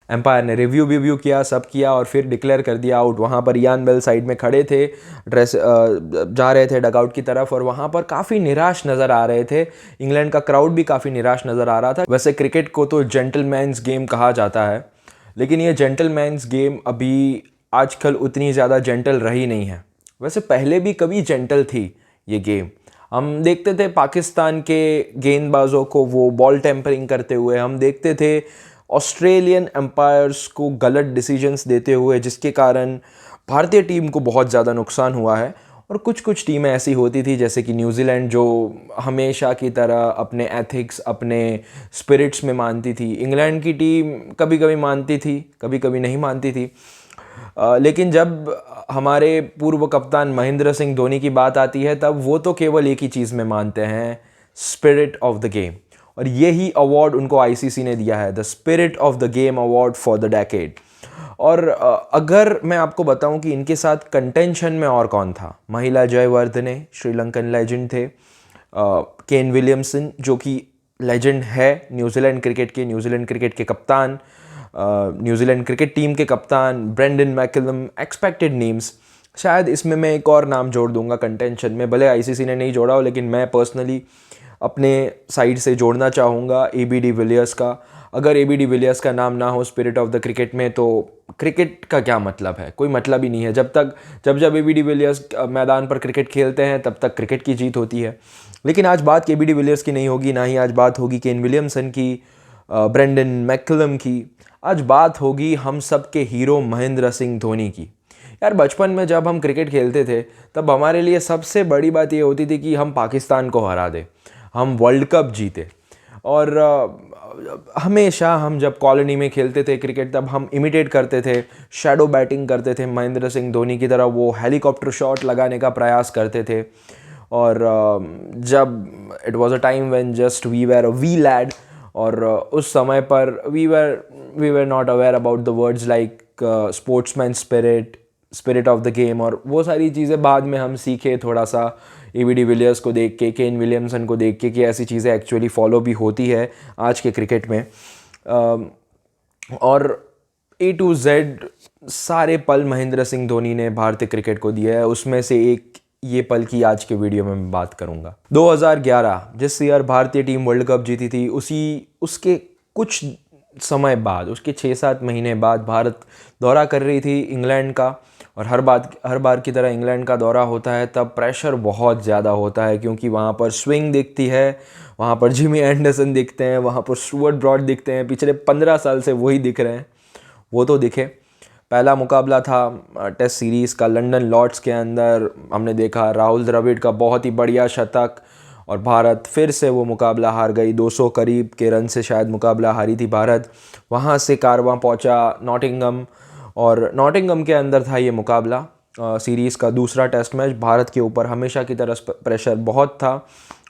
Empire ने review किया, सब किया और फिर डिक्लेयर कर दिया आउट। वहाँ पर इयान बेल साइड में खड़े थे, जा रहे थे डगआउट की तरफ और वहाँ पर काफ़ी निराश नज़र आ रहे थे। इंग्लैंड का क्राउड भी काफ़ी निराश नज़र आ रहा था। वैसे क्रिकेट को तो जेंटलमैन्स गेम कहा जाता है, लेकिन ये जेंटलमैन्स गेम अभी आजकल उतनी ज़्यादा जेंटल रही नहीं है। वैसे पहले भी कभी जेंटल थी ये गेम। हम देखते थे पाकिस्तान के गेंदबाजों को वो बॉल टेम्परिंग करते हुए, हम देखते थे ऑस्ट्रेलियन एम्पायर्स को गलत डिसीजंस देते हुए, जिसके कारण भारतीय टीम को बहुत ज़्यादा नुकसान हुआ है। और कुछ कुछ टीमें ऐसी होती थी जैसे कि न्यूजीलैंड, जो हमेशा की तरह अपने एथिक्स, अपने स्पिरिट्स में मानती थी। इंग्लैंड की टीम कभी कभी मानती थी, कभी कभी नहीं मानती थी। लेकिन जब हमारे पूर्व कप्तान महेंद्र सिंह धोनी की बात आती है, तब वो तो केवल एक ही चीज़ में मानते हैं, स्पिरिट ऑफ द गेम। और यही अवार्ड उनको आईसीसी ने दिया है, the spirit of the game award for the decade. और अगर मैं आपको बताऊं कि इनके साथ कंटेंशन में और कौन था, महिला जयवर्धने श्रीलंकन लेजेंड थे, केन विलियमसन जो कि लेजेंड है न्यूजीलैंड क्रिकेट के कप्तान, न्यूजीलैंड क्रिकेट टीम के कप्तान ब्रेंडन मैकलम, एक्सपेक्टेड नेम्स। शायद इसमें मैं एक और नाम जोड़ दूंगा कंटेंशन में, भले आईसीसी ने नहीं जोड़ा हो, लेकिन मैं पर्सनली अपने साइड से जोड़ना चाहूँगा एबी डिविलियर्स का। अगर एबी डिविलियर्स का नाम ना हो स्पिरिट ऑफ द क्रिकेट में, तो क्रिकेट का क्या मतलब है? कोई मतलब ही नहीं है। जब एबी डिविलियर्स मैदान पर क्रिकेट खेलते हैं, तब तक क्रिकेट की जीत होती है। लेकिन आज बात एबी डिविलियर्स की नहीं होगी, ना ही आज बात होगी केन विलियमसन की, ब्रेंडन मैकलम की। आज बात होगी हम सब के हीरो महेंद्र सिंह धोनी की। यार, बचपन में जब हम क्रिकेट खेलते थे, तब हमारे लिए सबसे बड़ी बात ये होती थी कि हम पाकिस्तान को हरा दें, हम वर्ल्ड कप जीते। और हमेशा हम जब कॉलोनी में खेलते थे क्रिकेट, तब हम इमिटेट करते थे, शैडो बैटिंग करते थे, महेंद्र सिंह धोनी की तरह वो हेलीकॉप्टर शॉट लगाने का प्रयास करते थे। और जब it was a time when just we were a wee lad, और उस समय पर we were not aware about the words like sportsman spirit of the game, और वो सारी चीज़ें बाद में हम सीखे थोड़ा सा एबी डिविलियर्स को देख के, केन विलियमसन को देख के, कि ऐसी चीज़ें एक्चुअली फॉलो भी होती है आज के क्रिकेट में। और ए टू जेड सारे पल महेंद्र सिंह धोनी ने भारतीय क्रिकेट को दिया है। उसमें से एक ये पल की आज के वीडियो में मैं बात करूंगा। 2011 जिस ईयर भारतीय टीम वर्ल्ड कप जीती थी, उसके कुछ समय बाद, उसके 6-7 महीने बाद भारत दौरा कर रही थी इंग्लैंड का। और हर बार की तरह इंग्लैंड का दौरा होता है तब प्रेशर बहुत ज़्यादा होता है, क्योंकि वहाँ पर स्विंग दिखती है, वहाँ पर जिमी एंडरसन दिखते हैं, वहाँ पर स्टुअर्ट ब्रॉड दिखते हैं। पिछले 15 साल से वही दिख रहे हैं, वो तो दिखे। पहला मुकाबला था टेस्ट सीरीज़ का लंदन लॉर्ड्स के अंदर। हमने देखा राहुल द्रविड़ का बहुत ही बढ़िया शतक, और भारत फिर से वो मुकाबला हार गई। 200 करीब के रन से शायद मुकाबला हारी थी भारत। वहाँ से कारवां पहुँचा नॉटिंघम, और नॉटिंघम के अंदर था ये मुकाबला। सीरीज़ का दूसरा टेस्ट मैच। भारत के ऊपर हमेशा की तरह प्रेशर बहुत था,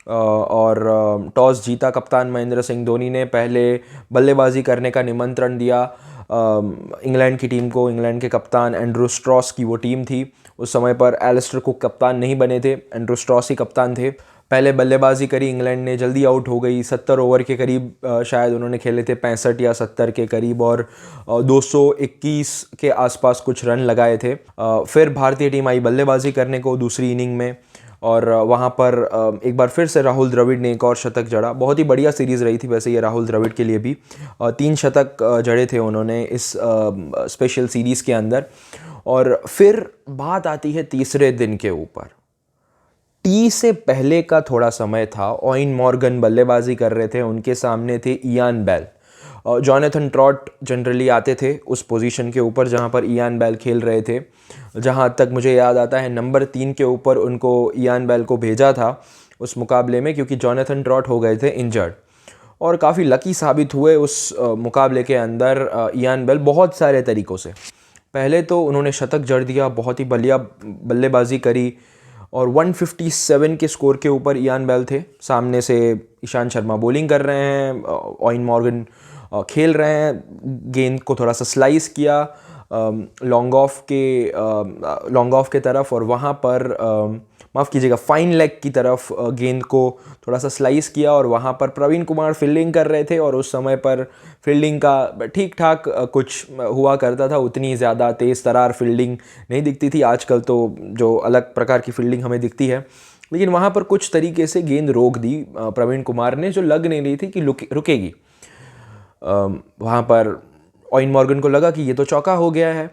और टॉस जीता कप्तान महेंद्र सिंह धोनी ने। पहले बल्लेबाजी करने का निमंत्रण दिया इंग्लैंड की टीम को। इंग्लैंड के कप्तान एंड्रू स्ट्रॉस की वो टीम थी। उस समय पर एलिस्टर कुक कप्तान नहीं बने थे, एंड्रू स्ट्रॉस ही कप्तान थे। पहले बल्लेबाजी करी इंग्लैंड ने, जल्दी आउट हो गई। 70 ओवर के करीब शायद उन्होंने खेले थे, 65 या 70 के करीब, और 221 के आसपास कुछ रन लगाए थे। फिर भारतीय टीम आई बल्लेबाजी करने को दूसरी इनिंग में, और वहाँ पर एक बार फिर से राहुल द्रविड़ ने एक और शतक जड़ा। बहुत ही बढ़िया सीरीज़ रही थी वैसे ये राहुल द्रविड़ के लिए भी। 3 शतक जड़े थे उन्होंने इस स्पेशल सीरीज़ के अंदर। और फिर बात आती है तीसरे दिन के ऊपर। टी से पहले का थोड़ा समय था, ओवेन मॉर्गन बल्लेबाजी कर रहे थे, उनके सामने थे Ian Bell. Jonathan Trott generally आते थे उस पोजीशन के ऊपर जहां पर इयान बेल खेल रहे थे। जहां तक मुझे याद आता है, नंबर 3 के ऊपर उनको इयान बेल को भेजा था उस मुकाबले में, क्योंकि जॉनथन ट्रॉट हो गए थे इंजर्ड। और काफ़ी लकी साबित हुए उस मुकाबले के अंदर इयान बेल बहुत सारे तरीक़ों से। पहले तो उन्होंने शतक जड़ दिया, बहुत ही बढ़िया बल्लेबाजी करी, और 157 के स्कोर के ऊपर इयान बेल थे। सामने से ईशांत शर्मा बॉलिंग कर रहे हैं, ओवेन मॉर्गन खेल रहे हैं। गेंद को थोड़ा सा स्लाइस किया लॉन्ग ऑफ के तरफ, और वहाँ पर माफ़ कीजिएगा फाइन लेग की तरफ गेंद को थोड़ा सा स्लाइस किया और वहाँ पर प्रवीण कुमार फील्डिंग कर रहे थे और उस समय पर फील्डिंग का ठीक ठाक कुछ हुआ करता था, उतनी ज़्यादा तेज़ तरार फील्डिंग नहीं दिखती थी। आजकल तो जो अलग प्रकार की फील्डिंग हमें दिखती है, लेकिन वहाँ पर कुछ तरीके से गेंद रोक दी प्रवीण कुमार ने, जो लग नहीं रही थी कि रुकेगी। वहाँ पर ऑयन मॉर्गन को लगा कि ये तो चौका हो गया है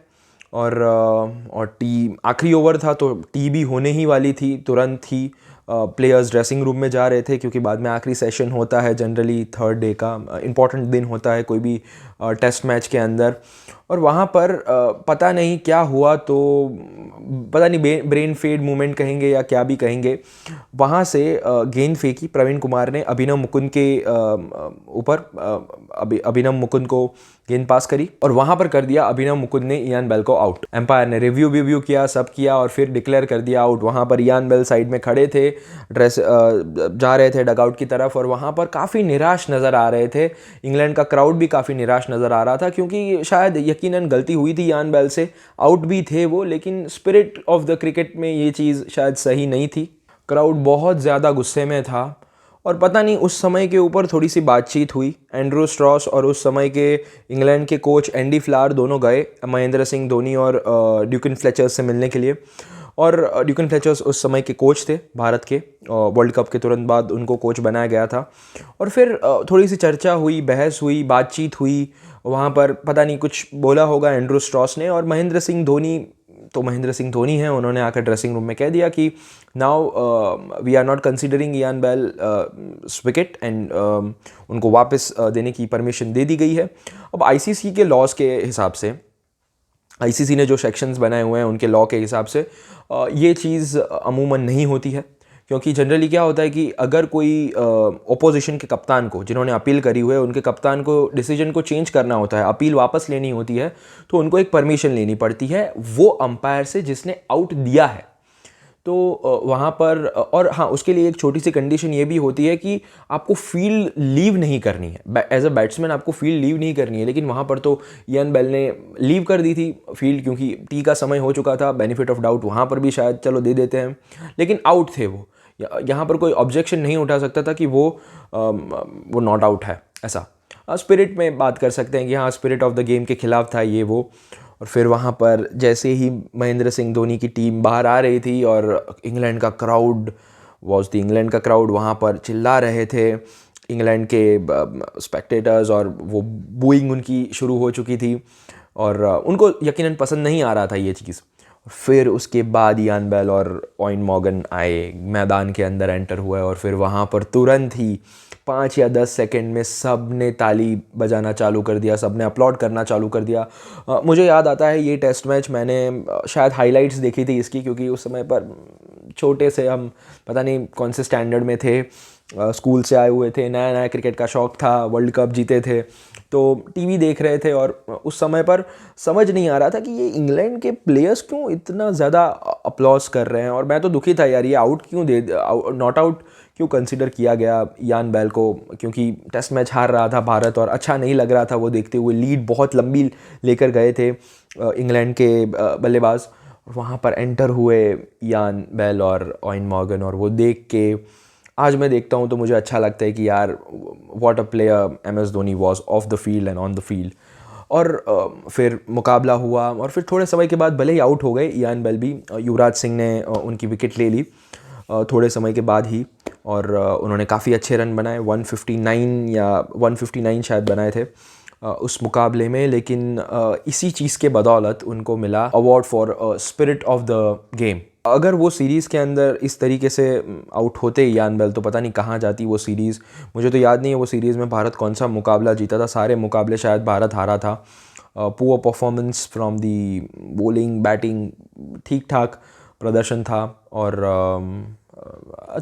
और टी आखिरी ओवर था तो टी भी होने ही वाली थी। तुरंत ही प्लेयर्स ड्रेसिंग रूम में जा रहे थे क्योंकि बाद में आखिरी सेशन होता है, जनरली थर्ड डे का इम्पॉर्टेंट दिन होता है कोई भी टेस्ट मैच के अंदर। और वहाँ पर पता नहीं क्या हुआ, तो पता नहीं ब्रेन फेड मूवमेंट कहेंगे या क्या भी कहेंगे, वहाँ से गेंद फेंकी प्रवीण कुमार ने अभिनव मुकुंद के ऊपर। अभिनव मुकुंद को गेंद पास करी और वहाँ पर कर दिया अभिनव मुकुंद ने इयान बेल को आउट। एम्पायर ने रिव्यू किया, सब किया और फिर डिक्लेयर कर दिया आउट। वहाँ पर इयान बेल साइड में खड़े थे, जा रहे थे डगआउट की तरफ और वहाँ पर काफ़ी निराश नज़र आ रहे थे। इंग्लैंड का क्राउड भी काफ़ी निराश नज़र आ रहा था क्योंकि शायद यकीनन गलती हुई थी इयान बेल से, आउट भी थे वो, लेकिन स्पिरिट ऑफ द क्रिकेट में ये चीज़ शायद सही नहीं थी। क्राउड बहुत ज़्यादा गुस्से में था और पता नहीं उस समय के ऊपर थोड़ी सी बातचीत हुई। एंड्रू स्ट्रॉस और उस समय के इंग्लैंड के कोच एंडी फ्लावर दोनों गए महेंद्र सिंह धोनी और ड्यूकन फ्लेचर्स से मिलने के लिए। और ड्यूकन फ्लेचर्स उस समय के कोच थे भारत के, वर्ल्ड कप के तुरंत बाद उनको कोच बनाया गया था। और फिर थोड़ी सी चर्चा हुई, बहस हुई, बातचीत हुई। वहाँ पर पता नहीं कुछ बोला होगा एंड्रू स्ट्रॉस ने, और महेंद्र सिंह धोनी तो महेंद्र सिंह धोनी हैं, उन्होंने आकर ड्रेसिंग रूम में कह दिया कि now we are not considering Ian Bell wicket and उनको वापस देने की परमिशन दे दी गई है। अब आईसीसी के लॉज के हिसाब से, आईसीसी ने जो सेक्शंस बनाए हुए हैं उनके लॉ के हिसाब से ये चीज़ अमूमन नहीं होती है, क्योंकि जनरली क्या होता है कि अगर कोई ओपोजिशन के कप्तान को, जिन्होंने अपील करी हुई है, उनके कप्तान को डिसीजन को चेंज करना होता है, अपील वापस लेनी होती है, तो उनको एक परमिशन लेनी पड़ती है वो अंपायर से जिसने आउट दिया है। तो वहाँ पर और हाँ, उसके लिए एक छोटी सी कंडीशन ये भी होती है कि आपको फील्ड लीव नहीं करनी है, एज अ बैट्समैन आपको फील्ड लीव नहीं करनी है। लेकिन वहाँ पर तो इयान बेल ने लीव कर दी थी फील्ड, क्योंकि टी का समय हो चुका था। बेनिफिट ऑफ डाउट वहाँ पर भी शायद चलो दे देते हैं, लेकिन आउट थे वो। यहाँ पर कोई ऑब्जेक्शन नहीं उठा सकता था कि वो नॉट आउट है। ऐसा स्पिरिट में बात कर सकते हैं कि हाँ, स्पिरिट ऑफ द गेम के खिलाफ था ये वो। और फिर वहाँ पर जैसे ही महेंद्र सिंह धोनी की टीम बाहर आ रही थी और इंग्लैंड का क्राउड वहाँ पर चिल्ला रहे थे, इंग्लैंड के स्पेक्टेटर्स, और वो बूइंग उनकी शुरू हो चुकी थी और उनको यकीनन पसंद नहीं आ रहा था ये चीज़। फिर उसके बाद इयान बेल और ऑयन मॉर्गन आए, मैदान के अंदर एंटर हुए और फिर वहाँ पर तुरंत ही 5 या 10 सेकंड में सब ने ताली बजाना चालू कर दिया, सब ने अपलॉड करना चालू कर दिया। मुझे याद आता है ये टेस्ट मैच मैंने शायद हाइलाइट्स देखी थी इसकी, क्योंकि उस समय पर छोटे से हम पता नहीं कौन से स्टैंडर्ड में थे, स्कूल से आए हुए थे, नया नया क्रिकेट का शौक़ था, वर्ल्ड कप जीते थे तो टीवी देख रहे थे। और उस समय पर समझ नहीं आ रहा था कि ये इंग्लैंड के प्लेयर्स क्यों इतना ज़्यादा अपलॉज कर रहे हैं। और मैं तो दुखी था यार, ये आउट क्यों नॉट आउट क्यों कंसिडर किया गया इयान बेल को, क्योंकि टेस्ट मैच हार रहा था भारत और अच्छा नहीं लग रहा था वो देखते हुए। लीड बहुत लंबी लेकर गए थे इंग्लैंड के बल्लेबाज, वहाँ पर एंटर हुए इयान बेल और ऑयन मॉर्गन, और वो देख के आज मैं देखता हूँ तो मुझे अच्छा लगता है कि यार what a player MS Dhoni was of the field and on the field. और फिर मुकाबला हुआ और फिर थोड़े समय के बाद भले ही आउट हो गए इयान बेल भी, युवराज सिंह ने उनकी विकेट ले ली थोड़े समय के बाद ही, और उन्होंने काफ़ी अच्छे रन बनाए, 159 या 159 शायद बनाए थे उस मुकाबले में। लेकिन इसी चीज़ के बदौलत उनको मिला award for spirit of the game. अगर वो सीरीज़ के अंदर इस तरीके से आउट होते इयान बेल तो पता नहीं कहाँ जाती वो सीरीज़। मुझे तो याद नहीं है वो सीरीज़ में भारत कौन सा मुकाबला जीता था, सारे मुकाबले शायद भारत हारा था। Poor performance from the bowling, batting ठीक ठाक प्रदर्शन था। और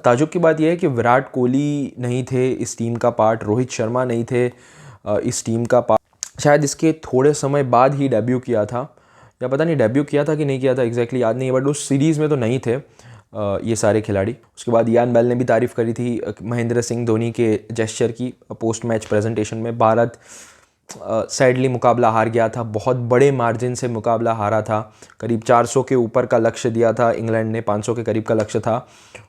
ताजुब की बात यह है कि विराट कोहली नहीं थे इस टीम का पार्ट, रोहित शर्मा नहीं थे इस टीम का पार्ट, शायद इसके थोड़े समय बाद ही डेब्यू किया था, या पता नहीं डेब्यू किया था कि नहीं किया था, एग्जैक्टली याद नहीं है, बट उस सीरीज़ में तो नहीं थे ये सारे खिलाड़ी। उसके बाद इयान बेल ने भी तारीफ़ करी थी महेंद्र सिंह धोनी के जेस्चर की पोस्ट मैच प्रेजेंटेशन में। भारत सैडली मुकाबला हार गया था, बहुत बड़े मार्जिन से मुकाबला हारा था। करीब 400 के ऊपर का लक्ष्य दिया था इंग्लैंड ने, 500 के करीब का लक्ष्य था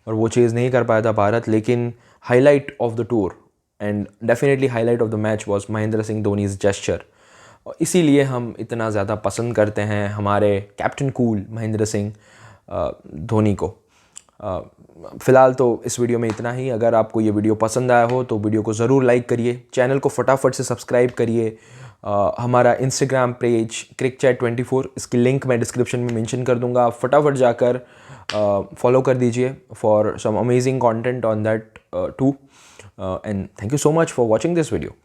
और वो चीज़ नहीं कर पाया था भारत। लेकिन highlight of the tour and definitely highlight of the match was Mahendra Singh Dhoni's gesture, और इसीलिए हम इतना ज़्यादा पसंद करते हैं हमारे कैप्टन कूल महेंद्र सिंह धोनी को। फ़िलहाल तो इस वीडियो में इतना ही। अगर आपको ये वीडियो पसंद आया हो तो वीडियो को ज़रूर लाइक करिए, चैनल को फटाफट से सब्सक्राइब करिए। हमारा इंस्टाग्राम पेज crickchat24, इसकी लिंक मैं डिस्क्रिप्शन में मेंशन कर दूंगा, आप फटाफट जाकर फॉलो कर दीजिए for some amazing content on that too. And thank you so much for watching this video.